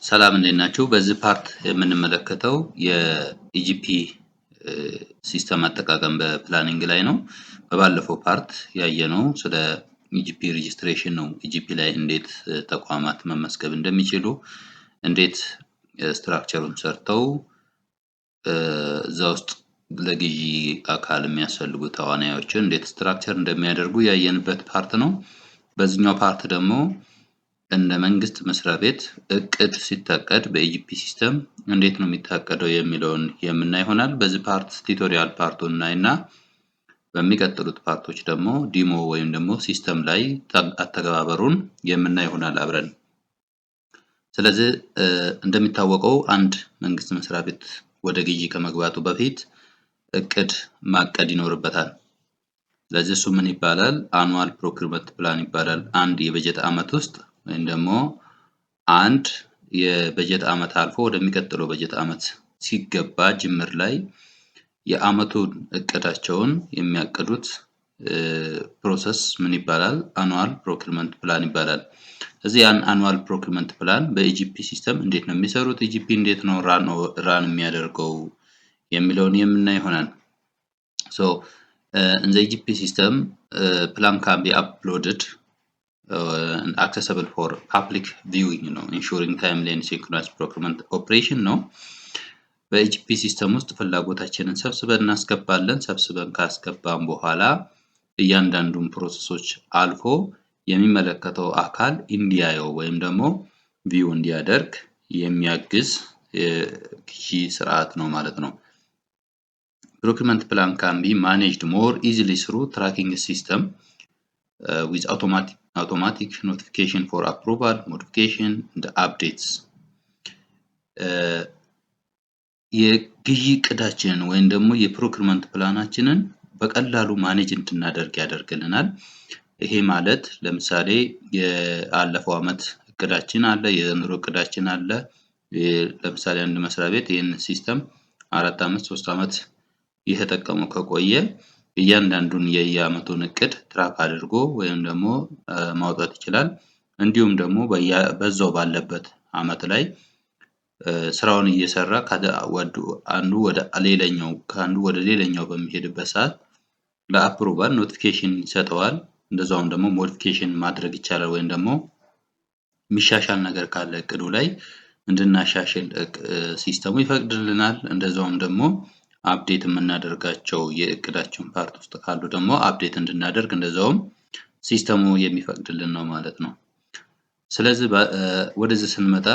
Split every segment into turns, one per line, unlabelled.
ሰላም እንዴት ናችሁ? በዚህ ፓርት የምንመለከተው የኢጂፒ ሲስተም አጠቃቀም በፕላኒንግ ላይ ነው። በባለፈው ፓርት ያየነው ስለ ኢጂፒ ሬጂስትሬሽን ነው። ኢጂፒ ላይ እንዴት ተቋማት መመዝገብ እንደሚችሉ፣ እንዴት ስትራክቸሩን ሰርተው እዛ ውስጥ ለግዢ አካል የሚያስፈልጉ ተዋናዮችን እንዴት ስትራክቸር እንደሚያደርጉ ያየንበት ፓርት ነው። በዚህኛው ፓርት ደግሞ እንደ መንግስት መስሪያ ቤት እቅድ ሲታቀድ በኢጂፒ ሲስተም እንዴት ነው የሚታቀደው የሚለውን የምናይ ይሆናል። በዚህ ፓርት ቱቶሪያል ፓርቱን እናይና በሚቀጥሉት ፓርቶች ደግሞ ዲሞ ወይም ደግሞ ሲስተም ላይ አተገባበሩን የምናይ ይሆናል አብረን። ስለዚህ እንደሚታወቀው አንድ መንግስት መስሪያ ቤት ወደ ግዢ ከመግባቱ በፊት እቅድ ማቀድ ይኖርበታል። ስለዚህ እሱ ምን ይባላል? አኑዋል ፕሮክሪመንት ፕላን ይባላል። አንድ የበጀት ዓመት ውስጥ ወይም ደግሞ አንድ የበጀት ዓመት አልፎ ወደሚቀጥለው በጀት ዓመት ሲገባ ጅምር ላይ የዓመቱን እቅዳቸውን የሚያቅዱት ፕሮሰስ ምን ይባላል? አኑዋል ፕሮክሪመንት ፕላን ይባላል። እዚህ ያን አኑዋል ፕሮክሪመንት ፕላን በኢጂፒ ሲስተም እንዴት ነው የሚሰሩት፣ ኢጂፒ እንዴት ነው ራን የሚያደርገው የሚለውን የምናይ ይሆናል። in the IGP system, plan can be uploaded and accessible for public viewing, ensuring timely and synchronous procurement operation ነው። በኢጂፒ ሲስተም ውስጥ ፍላጎታችንን ሰብስበን እናስገባለን። ሰብስበን ካስገባን በኋላ እያንዳንዱን ፕሮሰሶች አልፎ የሚመለከተው አካል እንዲያየው ወይም ደግሞ ቪው እንዲያደርግ የሚያግዝ የግዢ ስርዓት ነው ማለት ነው። Procurement plan can be managed more easily through tracking system with automatic notification for approval, modification and updates. የግዢ እቅዳችንን ወይም ደግሞ የፕሮክሪመንት ፕላናችንን በቀላሉ ማኔጅ እንድናደርግ ያደርግልናል። ይሄ ማለት ለምሳሌ የአለፈው ዓመት እቅዳችን አለ፣ የዘንድሮ እቅዳችን አለ። ለምሳሌ አንድ መስሪያ ቤት ይህን ሲስተም 4 ዓመት 3 ዓመት የተጠቀመው ከቆየ እያንዳንዱን የየዓመቱን እቅድ ትራክ አድርጎ ወይም ደግሞ ማውጣት ይችላል። እንዲሁም ደግሞ በዛው ባለበት ዓመት ላይ ስራውን እየሰራ ከአንዱ ወደ ሌላኛው በሚሄድበት ሰዓት ለአፕሩቫል ኖቲፊኬሽን ይሰጠዋል። እንደዛውም ደግሞ ሞዲፊኬሽን ማድረግ ይቻላል ወይም ደግሞ የሚሻሻል ነገር ካለ እቅዱ ላይ እንድናሻሽል ሲስተሙ ይፈቅድልናል። እንደዛውም ደግሞ አፕዴት የምናደርጋቸው የእቅዳችን ፓርት ውስጥ ካሉ ደግሞ አፕዴት እንድናደርግ እንደዛውም ሲስተሙ የሚፈቅድልን ነው ማለት ነው። ስለዚህ ወደዚህ ስንመጣ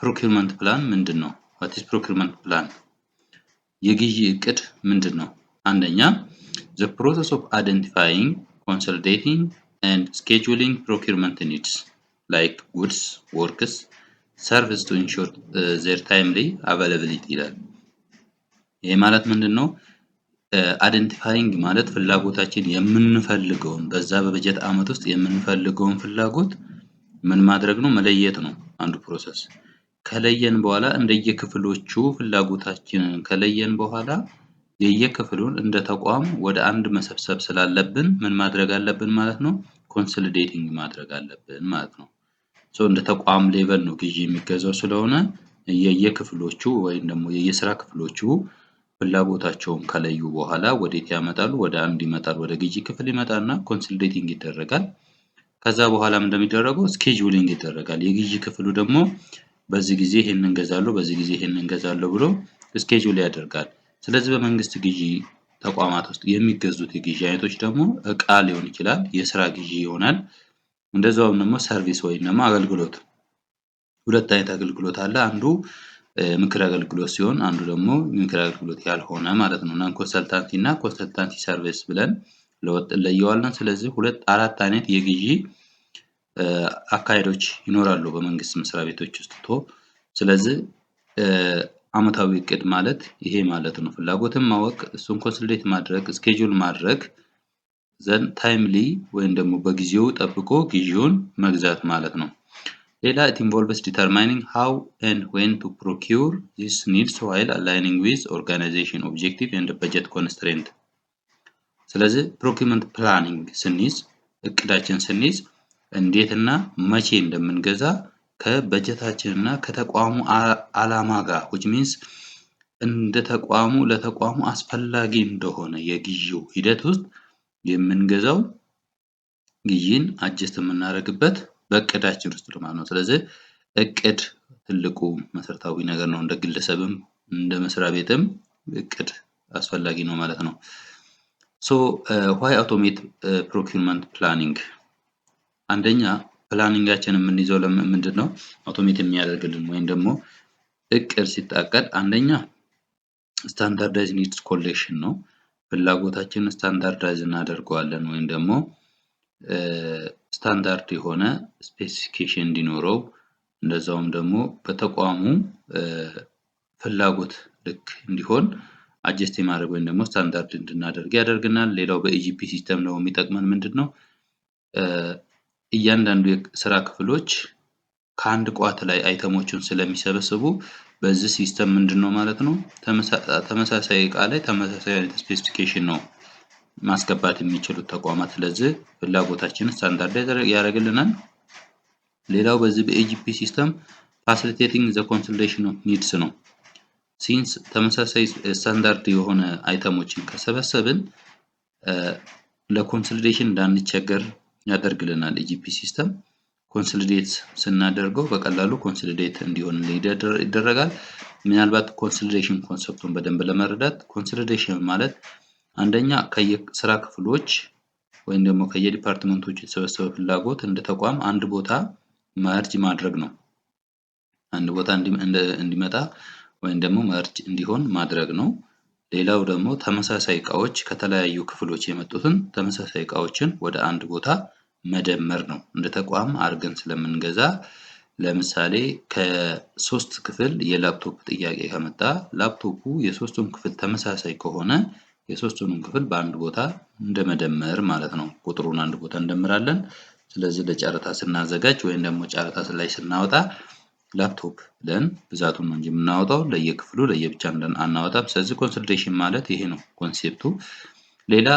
ፕሮክሪመንት ፕላን ምንድነው? what is procurement plan? የግዢ እቅድ ምንድነው? አንደኛ the process of identifying, consolidating and scheduling procurement needs like goods, works, service to ensure their timely availability ይላል። ይሄ ማለት ምንድነው? አይደንቲፋይንግ ማለት ፍላጎታችን የምንፈልገውን በዛ በበጀት ዓመት ውስጥ የምንፈልገውን ፍላጎት ምን ማድረግ ነው? መለየት ነው አንዱ ፕሮሰስ። ከለየን በኋላ እንደየክፍሎቹ ፍላጎታችንን ከለየን በኋላ የየክፍሉን እንደ ተቋም ወደ አንድ መሰብሰብ ስላለብን ምን ማድረግ አለብን ማለት ነው? ኮንሶሊዴቲንግ ማድረግ አለብን ማለት ነው። እንደ ተቋም ሌቨል ነው ግዢ የሚገዛው ስለሆነ የየክፍሎቹ ወይም ደግሞ የየስራ ክፍሎቹ ፍላጎታቸውን ከለዩ በኋላ ወዴት ያመጣሉ? ወደ አንድ ይመጣል፣ ወደ ግዢ ክፍል ይመጣና ኮንሶሊዴቲንግ ይደረጋል። ከዛ በኋላም እንደሚደረገው ስኬጁሊንግ ይደረጋል። የግዢ ክፍሉ ደግሞ በዚህ ጊዜ ይሄንን እንገዛለሁ፣ በዚህ ጊዜ ይሄንን እንገዛለሁ ብሎ ስኬጁል ያደርጋል። ስለዚህ በመንግስት ግዢ ተቋማት ውስጥ የሚገዙት የግዢ አይነቶች ደግሞ እቃ ሊሆን ይችላል፣ የስራ ግዢ ይሆናል። እንደዛውም ደግሞ ሰርቪስ ወይም ደግሞ አገልግሎት። ሁለት አይነት አገልግሎት አለ። አንዱ ምክር አገልግሎት ሲሆን አንዱ ደግሞ ምክር አገልግሎት ያልሆነ ማለት ነው። ናን ኮንሰልታንሲ እና ኮንሰልታንሲ ሰርቪስ ብለን ለየዋለን። ስለዚህ አራት አይነት የግዢ አካሄዶች ይኖራሉ በመንግስት መስሪያ ቤቶች ውስጥ። ስለዚህ ዓመታዊ እቅድ ማለት ይሄ ማለት ነው። ፍላጎትን ማወቅ፣ እሱን ኮንሶሊዴት ማድረግ፣ ስኬጁል ማድረግ፣ ዘን ታይምሊ ወይም ደግሞ በጊዜው ጠብቆ ግዢውን መግዛት ማለት ነው። ሌላ it involves determining how and when to procure these needs while aligning with organization objective and budget constraint። ስለዚህ ፕሮኪውመንት ፕላኒንግ ስንይዝ እቅዳችን ስንይዝ እንዴትና መቼ እንደምንገዛ ከበጀታችን እና ከተቋሙ ዓላማ ጋር which means እንደ ተቋሙ ለተቋሙ አስፈላጊ እንደሆነ የግዢው ሂደት ውስጥ የምንገዛው ግዢን አጀስት የምናደርግበት በእቅዳችን ውስጥ ነው ማለት ነው። ስለዚህ እቅድ ትልቁ መሰረታዊ ነገር ነው። እንደ ግለሰብም እንደ መስሪያ ቤትም እቅድ አስፈላጊ ነው ማለት ነው። ሶ why automate procurement planning? አንደኛ ፕላኒንጋችን የምንይዘው ምንድነው አውቶሜት የሚያደርግልን ወይም ደግሞ እቅድ ሲታቀድ አንደኛ ስታንዳርዳይዝ ኒድስ ኮሌክሽን ነው። ፍላጎታችንን ስታንዳርዳይዝ እናደርገዋለን ወይም ደግሞ ስታንዳርድ የሆነ ስፔሲፊኬሽን እንዲኖረው እንደዛውም ደግሞ በተቋሙ ፍላጎት ልክ እንዲሆን አጀስት የማድረግ ወይም ደግሞ ስታንዳርድ እንድናደርግ ያደርግናል። ሌላው በኢጂፒ ሲስተም ነው የሚጠቅመን ምንድነው እያንዳንዱ የስራ ክፍሎች ከአንድ ቋት ላይ አይተሞችን ስለሚሰበስቡ በዚህ ሲስተም ምንድነው ማለት ነው ተመሳሳይ እቃ ላይ ተመሳሳይ አይነት ስፔሲፊኬሽን ነው ማስገባት የሚችሉት ተቋማት። ስለዚህ ፍላጎታችንን ስታንዳርዳይዝ ያደርግልናል። ሌላው በዚህ በኢጂፒ ሲስተም ፋሲሊቴቲንግ ዘ ኮንሶሊዴሽን ኦፍ ኒድስ ነው። ሲንስ ተመሳሳይ ስታንዳርድ የሆነ አይተሞችን ከሰበሰብን ለኮንሶሊዴሽን እንዳንቸገር ያደርግልናል። ኢጂፒ ሲስተም ኮንሶሊዴት ስናደርገው በቀላሉ ኮንሶሊዴት እንዲሆን ይደረጋል። ምናልባት ኮንሶሊዴሽን ኮንሰፕቱን በደንብ ለመረዳት ኮንሶሊዴሽን ማለት አንደኛ ከየስራ ክፍሎች ወይም ደግሞ ከየዲፓርትመንቶች የተሰበሰበ ፍላጎት እንደ ተቋም አንድ ቦታ መርጅ ማድረግ ነው። አንድ ቦታ እንዲመጣ ወይም ደግሞ መርጅ እንዲሆን ማድረግ ነው። ሌላው ደግሞ ተመሳሳይ እቃዎች ከተለያዩ ክፍሎች የመጡትን ተመሳሳይ እቃዎችን ወደ አንድ ቦታ መደመር ነው። እንደ ተቋም አድርገን ስለምንገዛ ለምሳሌ ከሶስት ክፍል የላፕቶፕ ጥያቄ ከመጣ ላፕቶፑ የሶስቱም ክፍል ተመሳሳይ ከሆነ የሶስቱንም ክፍል በአንድ ቦታ እንደመደመር ማለት ነው። ቁጥሩን አንድ ቦታ እንደምራለን። ስለዚህ ለጨረታ ስናዘጋጅ ወይም ደግሞ ጨረታ ላይ ስናወጣ ላፕቶፕ ብለን ብዛቱን ነው እንጂ የምናወጣው ለየክፍሉ ለየብቻ አናወጣም። ስለዚህ ኮንሶሊዴሽን ማለት ይሄ ነው ኮንሴፕቱ። ሌላ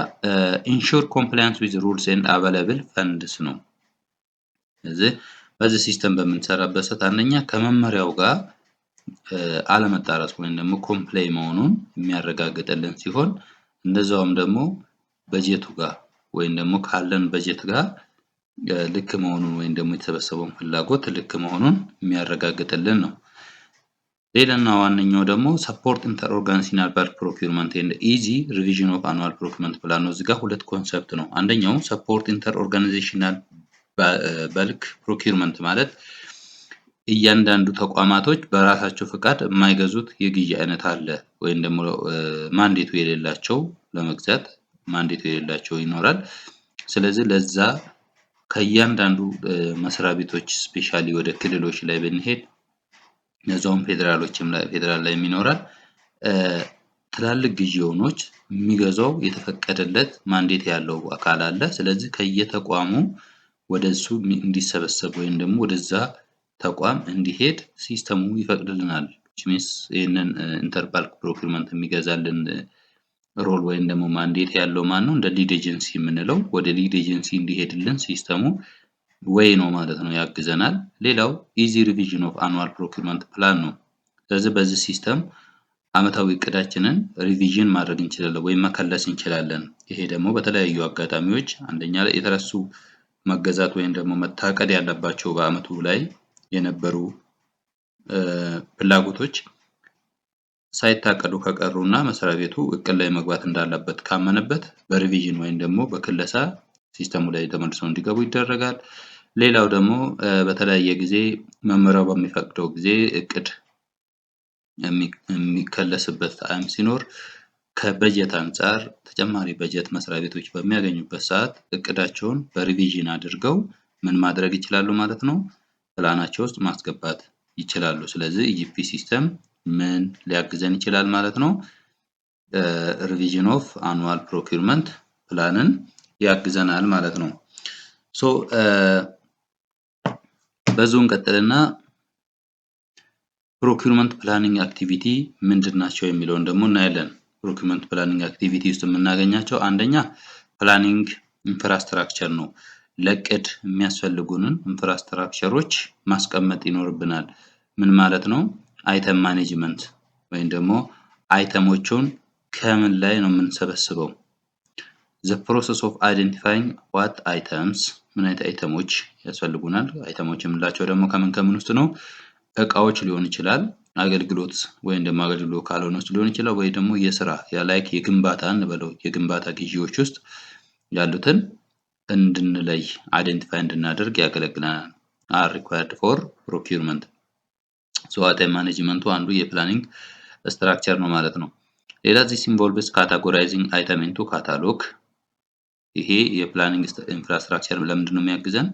ኢንሹር ኮምፕላያንስ ዊዝ ሩልስ ኤንድ አቬለብል ፈንድስ ነው። ስለዚህ በዚህ ሲስተም በምንሰራበት ሰዓት አንደኛ ከመመሪያው ጋር አለመጣረስ ወይም ደግሞ ኮምፕላይ መሆኑን የሚያረጋግጥልን ሲሆን እንደዛውም ደግሞ በጀቱ ጋር ወይም ደግሞ ካለን በጀት ጋር ልክ መሆኑን ወይም ደግሞ የተሰበሰበውን ፍላጎት ልክ መሆኑን የሚያረጋግጥልን ነው። ሌላና ዋነኛው ደግሞ ሰፖርት ኢንተር ኦርጋናይዜሽናል በልክ ፕሮኪውርመንት ኤንድ ኢዚ ሪቪዥን ኦፍ አኑዋል ፕሮኪውርመንት ፕላን ነው። እዚህ ጋር ሁለት ኮንሰፕት ነው። አንደኛው ሰፖርት ኢንተር ኦርጋናይዜሽናል በልክ ፕሮኪውርመንት ማለት እያንዳንዱ ተቋማቶች በራሳቸው ፍቃድ የማይገዙት የግዢ አይነት አለ ወይም ደግሞ ማንዴቱ የሌላቸው ለመግዛት ማንዴቱ የሌላቸው ይኖራል። ስለዚህ ለዛ ከእያንዳንዱ መስሪያ ቤቶች ስፔሻሊ ወደ ክልሎች ላይ ብንሄድ እነዛውም ፌዴራል ላይ ይኖራል ትላልቅ ግዢዎች የሚገዛው የተፈቀደለት ማንዴት ያለው አካል አለ። ስለዚህ ከየተቋሙ ወደሱ እንዲሰበሰብ ወይም ደግሞ ወደዛ ተቋም እንዲሄድ ሲስተሙ ይፈቅድልናል። ቺሚስ ይሄንን ኢንተርባልክ ፕሮኪውርመንት የሚገዛልን ሮል ወይም ደግሞ ማንዴት ያለው ማን ነው? እንደ ሊድ ኤጀንሲ የምንለው ወደ ሊድ ኤጀንሲ እንዲሄድልን ሲስተሙ ወይ ነው ማለት ነው፣ ያግዘናል። ሌላው ኢዚ ሪቪዥን ኦፍ አኑዋል ፕሮኪውርመንት ፕላን ነው። ስለዚህ በዚህ ሲስተም አመታዊ እቅዳችንን ሪቪዥን ማድረግ እንችላለን ወይም መከለስ እንችላለን። ይሄ ደግሞ በተለያዩ አጋጣሚዎች አንደኛ ላይ የተረሱ መገዛት ወይም ደግሞ መታቀድ ያለባቸው በአመቱ ላይ የነበሩ ፍላጎቶች ሳይታቀዱ ከቀሩና መስሪያ ቤቱ እቅድ ላይ መግባት እንዳለበት ካመነበት በሪቪዥን ወይም ደግሞ በክለሳ ሲስተሙ ላይ ተመልሰው እንዲገቡ ይደረጋል። ሌላው ደግሞ በተለያየ ጊዜ መመሪያው በሚፈቅደው ጊዜ እቅድ የሚከለስበት ታይም ሲኖር ከበጀት አንፃር ተጨማሪ በጀት መስሪያ ቤቶች በሚያገኙበት ሰዓት እቅዳቸውን በሪቪዥን አድርገው ምን ማድረግ ይችላሉ ማለት ነው፣ ፕላናቸው ውስጥ ማስገባት ይችላሉ። ስለዚህ ኢጂፒ ሲስተም ምን ሊያግዘን ይችላል ማለት ነው፣ ሪቪዥን ኦፍ አኑዋል ፕሮኪውርመንት ፕላንን ያግዘናል ማለት ነው። ሶ በዙን ቀጥልና ፕሮኪውርመንት ፕላኒንግ አክቲቪቲ ምንድናቸው የሚለውን ደግሞ እናያለን። ፕሮኪውርመንት ፕላኒንግ አክቲቪቲ ውስጥ የምናገኛቸው አንደኛ ፕላኒንግ ኢንፍራስትራክቸር ነው። ለቅድ የሚያስፈልጉንን ኢንፍራስትራክቸሮች ማስቀመጥ ይኖርብናል። ምን ማለት ነው? አይተም ማኔጅመንት ወይም ደግሞ አይተሞቹን ከምን ላይ ነው የምንሰበስበው? the process of identifying what items ምን አይነት አይተሞች ያስፈልጉናል? አይተሞች የምንላቸው ደግሞ ከምን ውስጥ ነው? እቃዎች ሊሆን ይችላል፣ አገልግሎት ወይም ደግሞ አገልግሎት ካልሆነ ውስጥ ሊሆን ይችላል፣ ወይ ደግሞ የስራ ላይክ የግንባታ እንበለው የግንባታ ግዢዎች ውስጥ ያሉትን እንድንለይ አይደንቲፋይ እንድናደርግ ያገለግለናል። are required for procurement so item management አንዱ የፕላኒንግ ስትራክቸር ነው ማለት ነው። ሌላ this involves categorizing item into catalog ይሄ የፕላኒንግ ኢንፍራስትራክቸር ለምንድን ነው የሚያግዘን?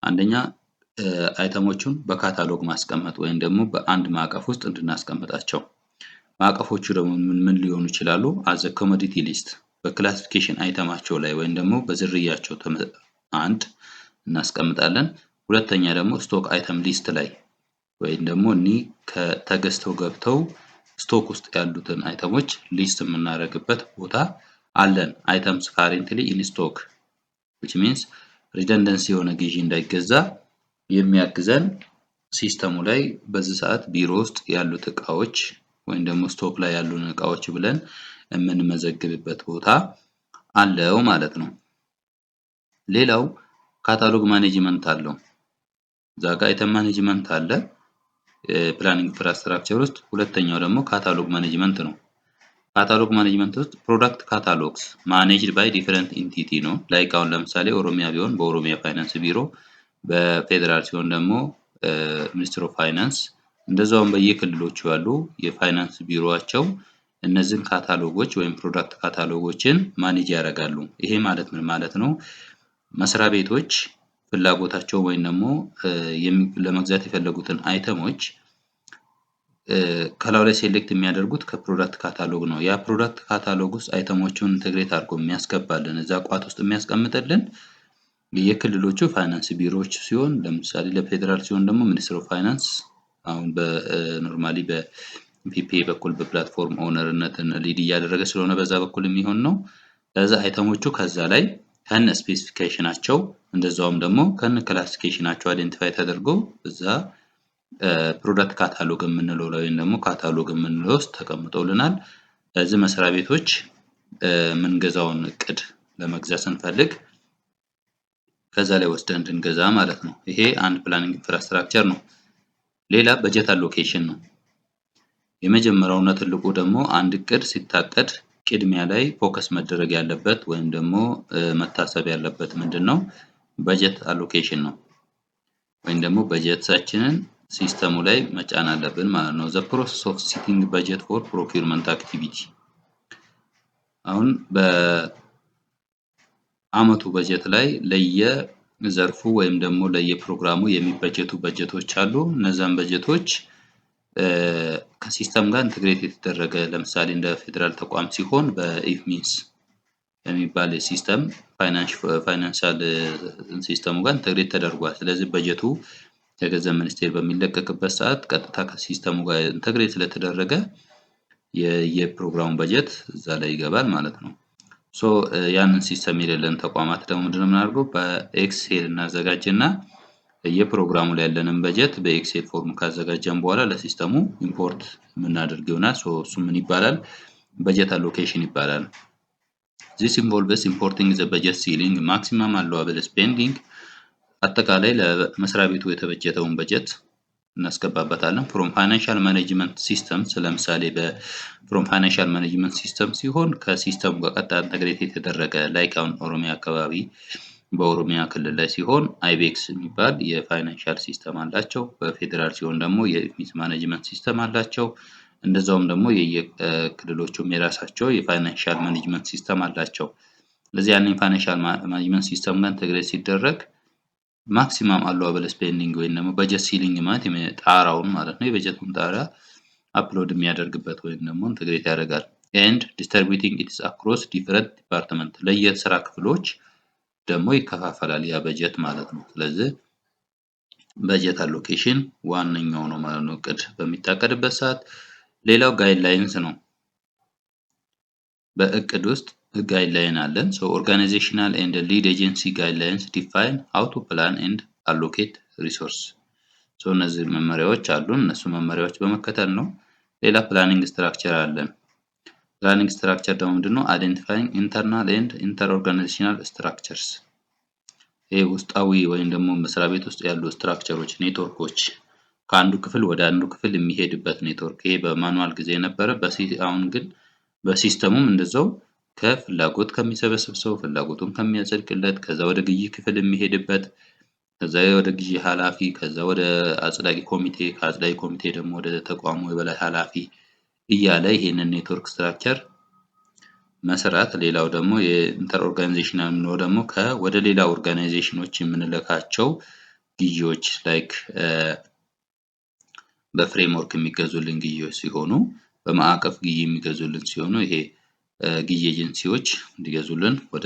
አንደኛ አይተሞቹን በካታሎግ ማስቀመጥ ወይም ደግሞ በአንድ ማዕቀፍ ውስጥ እንድናስቀምጣቸው። ማዕቀፎቹ ደግሞ ምን ሊሆኑ ይችላሉ? as a commodity list በክላሲፊኬሽን አይተማቸው ላይ ወይም ደግሞ በዝርያቸው አንድ እናስቀምጣለን። ሁለተኛ ደግሞ ስቶክ አይተም ሊስት ላይ ወይም ደግሞ ከተገዝተው ገብተው ስቶክ ውስጥ ያሉትን አይተሞች ሊስት የምናደርግበት ቦታ አለን። items currently in stock which means redundancy የሆነ ግዢ እንዳይገዛ የሚያግዘን ሲስተሙ ላይ በዚህ ሰዓት ቢሮ ውስጥ ያሉት እቃዎች ወይም ደግሞ ስቶክ ላይ ያሉን እቃዎች ብለን የምንመዘግብበት ቦታ አለው ማለት ነው። ሌላው ካታሎግ ማኔጅመንት አለው። ዛጋ አይተም ማኔጅመንት አለ ፕላኒንግ ኢንፍራስትራክቸር ውስጥ። ሁለተኛው ደግሞ ካታሎግ ማኔጅመንት ነው። ካታሎግ ማኔጅመንት ውስጥ ፕሮዳክት ካታሎግስ ማኔጅድ ባይ ዲፈረንት ኢንቲቲ ነው። ላይክ አሁን ለምሳሌ ኦሮሚያ ቢሆን በኦሮሚያ ፋይናንስ ቢሮ፣ በፌደራል ሲሆን ደግሞ ሚኒስትር ኦፍ ፋይናንስ፣ እንደዛውም በየክልሎቹ ያሉ የፋይናንስ ቢሮአቸው እነዚህን ካታሎጎች ወይም ፕሮዳክት ካታሎጎችን ማኔጅ ያደርጋሉ። ይሄ ማለት ምን ማለት ነው? መስሪያ ቤቶች ፍላጎታቸው ወይም ደግሞ ለመግዛት የፈለጉትን አይተሞች ከላው ላይ ሴሌክት የሚያደርጉት ከፕሮዳክት ካታሎግ ነው። ያ ፕሮዳክት ካታሎግ ውስጥ አይተሞቹን ኢንተግሬት አድርጎ የሚያስገባልን እዛ ቋት ውስጥ የሚያስቀምጥልን የክልሎቹ ፋይናንስ ቢሮዎች ሲሆን፣ ለምሳሌ ለፌደራል ሲሆን ደግሞ ሚኒስትር ኦፍ ፋይናንስ አሁን በኖርማሊ በፒፒኤ በኩል በፕላትፎርም ኦነርነትን ሊድ እያደረገ ስለሆነ በዛ በኩል የሚሆን ነው። ለዛ አይተሞቹ ከዛ ላይ ከነ ስፔሲፊኬሽናቸው እንደዛውም ደግሞ ከነ ክላሲፊኬሽናቸው አይደንቲፋይ ተደርገው እዛ ፕሮዳክት ካታሎግ የምንለው ላይ ወይም ደግሞ ካታሎግ የምንለው ውስጥ ተቀምጠውልናል። ለዚህ መስሪያ ቤቶች ምንገዛውን እቅድ ለመግዛት ስንፈልግ ከዛ ላይ ወስደን እንድንገዛ ማለት ነው። ይሄ አንድ ፕላኒንግ ኢንፍራስትራክቸር ነው። ሌላ በጀት አሎኬሽን ነው። የመጀመሪያውና ትልቁ ደግሞ አንድ እቅድ ሲታቀድ ቅድሚያ ላይ ፎከስ መደረግ ያለበት ወይም ደግሞ መታሰብ ያለበት ምንድነው? በጀት አሎኬሽን ነው። ወይም ደግሞ በጀታችንን ሲስተሙ ላይ መጫን አለብን ማለት ነው። the process of setting budget for procurement activity አሁን በአመቱ በጀት ላይ ለየዘርፉ ወይም ደግሞ ለየፕሮግራሙ የሚበጀቱ በጀቶች አሉ። እነዛን በጀቶች ከሲስተም ጋር ኢንተግሬት የተደረገ ለምሳሌ እንደ ፌደራል ተቋም ሲሆን በኢፍሚንስ የሚባል ሲስተም ፋይናንሻል ሲስተሙ ጋር ኢንተግሬት ተደርጓል። ስለዚህ በጀቱ ከገንዘብ ሚኒስቴር በሚለቀቅበት ሰዓት ቀጥታ ከሲስተሙ ጋር ኢንተግሬት ስለተደረገ የፕሮግራሙ በጀት እዛ ላይ ይገባል ማለት ነው። ሶ ያንን ሲስተም የሌለን ተቋማት ደግሞ ምንድነው የምናደርገው? በኤክሴል እናዘጋጅና የፕሮግራሙ ላይ ያለንን በጀት በኤክሴል ፎርም ካዘጋጀን በኋላ ለሲስተሙ ኢምፖርት የምናደርግ ይሆናል። ሶ እሱ ምን ይባላል? በጀት አሎኬሽን ይባላል። this involves importing the budget ceiling maximum allowable spending አጠቃላይ ለመስሪያ ቤቱ የተበጀተውን በጀት እናስገባበታለን። from financial management systems ለምሳሌ from financial management system ሲሆን ከሲስተሙ ጋር ቀጥታ ኢንተግሬት የተደረገ ላይክ አሁን ኦሮሚያ አካባቢ በኦሮሚያ ክልል ላይ ሲሆን አይቤክስ የሚባል የፋይናንሻል ሲስተም አላቸው። በፌደራል ሲሆን ደግሞ የኢፍሚስ ማኔጅመንት ሲስተም አላቸው። እንደዛውም ደግሞ የክልሎቹም የራሳቸው የፋይናንሻል ማኔጅመንት ሲስተም አላቸው። ለዚህ ያንን ፋይናንሻል ማኔጅመንት ሲስተም ጋር ኢንተግሬት ሲደረግ ማክሲማም አሎዌብል ስፔንዲንግ ወይም ደግሞ በጀት ሲሊንግ ማለት ጣራውን ማለት ነው የበጀቱን ጣራ አፕሎድ የሚያደርግበት ወይም ደግሞ ኢንተግሬት ያደርጋል። and distributing it across different department ለየስራ ክፍሎች ደግሞ ይከፋፈላል ያ በጀት ማለት ነው። ስለዚህ በጀት አሎኬሽን ዋነኛው ነው ማለት ነው እቅድ በሚታቀድበት ሰዓት። ሌላው ጋይድላይንስ ነው። በእቅድ ውስጥ guideline አለን። so organizational and lead agency guidelines define how to plan and allocate resource so እነዚህ መመሪያዎች አሉን። እነሱ መመሪያዎች በመከተል ነው። ሌላ ፕላኒንግ ስትራክቸር አለን። ፕላኒንግ ስትራክቸር ደግሞ ምንድነው? identifying internal and interorganizational structures ይሄ ውስጣዊ ወይም ደግሞ መስሪያ ቤት ውስጥ ያሉ ስትራክቸሮች ኔትወርኮች ከአንዱ ክፍል ወደ አንዱ ክፍል የሚሄድበት ኔትወርክ ይሄ በማኑዋል ጊዜ የነበረ አሁን ግን በሲስተሙም እንደዛው ከፍላጎት ከሚሰበስብ ሰው ፍላጎቱን ከሚያጸድቅለት ከዛ ወደ ግዢ ክፍል የሚሄድበት ከዛ ወደ ግዢ ኃላፊ ከዛ ወደ አጽዳቂ ኮሚቴ ከአጽዳቂ ኮሚቴ ደግሞ ወደ ተቋሙ የበላይ ኃላፊ እያለ ይሄንን ኔትወርክ ስትራክቸር መስራት። ሌላው ደግሞ የኢንተር ኦርጋናይዜሽናል ነው ደግሞ ወደ ሌላ ኦርጋናይዜሽኖች የምንለካቸው ግዢዎች ላይክ በፍሬምወርክ የሚገዙልን ግዢዎች ሲሆኑ በማዕቀፍ ግዢ የሚገዙልን ሲሆኑ ይሄ ግዢ ኤጀንሲዎች እንዲገዙልን ወደ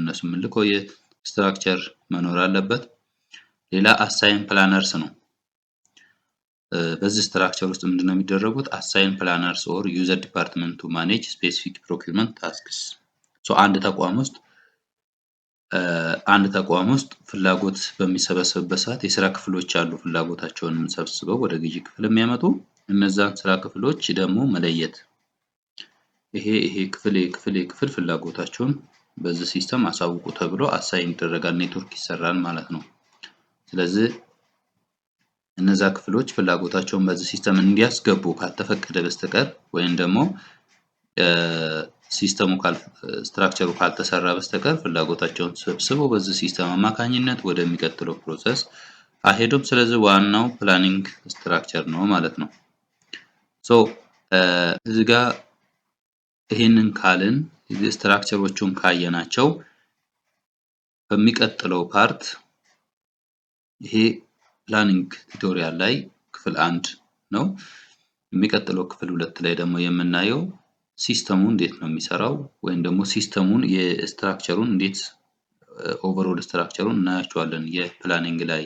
እነሱ የምንልከው የስትራክቸር መኖር አለበት። ሌላ አሳይን ፕላነርስ ነው። በዚህ ስትራክቸር ውስጥ ምንድነው የሚደረጉት? አሳይን ፕላነርስ ኦር ዩዘር ዲፓርትመንት ቱ ማኔጅ ስፔሲፊክ ፕሮኪውመንት ታስክስ አንድ ተቋም ውስጥ ፍላጎት በሚሰበሰብበት ሰዓት የስራ ክፍሎች አሉ ፍላጎታቸውን ሰብስበው ወደ ግዢ ክፍል የሚያመጡ እነዛን ስራ ክፍሎች ደግሞ መለየት ይሄ ክፍል ፍላጎታቸውን በዚህ ሲስተም አሳውቁ ተብሎ አሳይን ይደረጋል ኔትወርክ ይሰራል ማለት ነው። ስለዚህ እነዛ ክፍሎች ፍላጎታቸውን በዚህ ሲስተም እንዲያስገቡ ካልተፈቀደ በስተቀር ወይም ደግሞ ሲስተሙ ስትራክቸሩ ካልተሰራ በስተቀር ፍላጎታቸውን ሰብስበው በዚህ ሲስተም አማካኝነት ወደሚቀጥለው ፕሮሰስ አይሄዱም። ስለዚህ ዋናው ፕላኒንግ ስትራክቸር ነው ማለት ነው። ሶ እዚህ ጋር ይሄንን ካልን ስትራክቸሮቹን ካየናቸው በሚቀጥለው ፓርት ይሄ ፕላኒንግ ቱቶሪያል ላይ ክፍል 1 ነው። የሚቀጥለው ክፍል 2 ላይ ደግሞ የምናየው ሲስተሙ እንዴት ነው የሚሰራው ወይም ደግሞ ሲስተሙን የስትራክቸሩን እንዴት ኦቨርኦል ስትራክቸሩን እናያቸዋለን የፕላኒንግ ላይ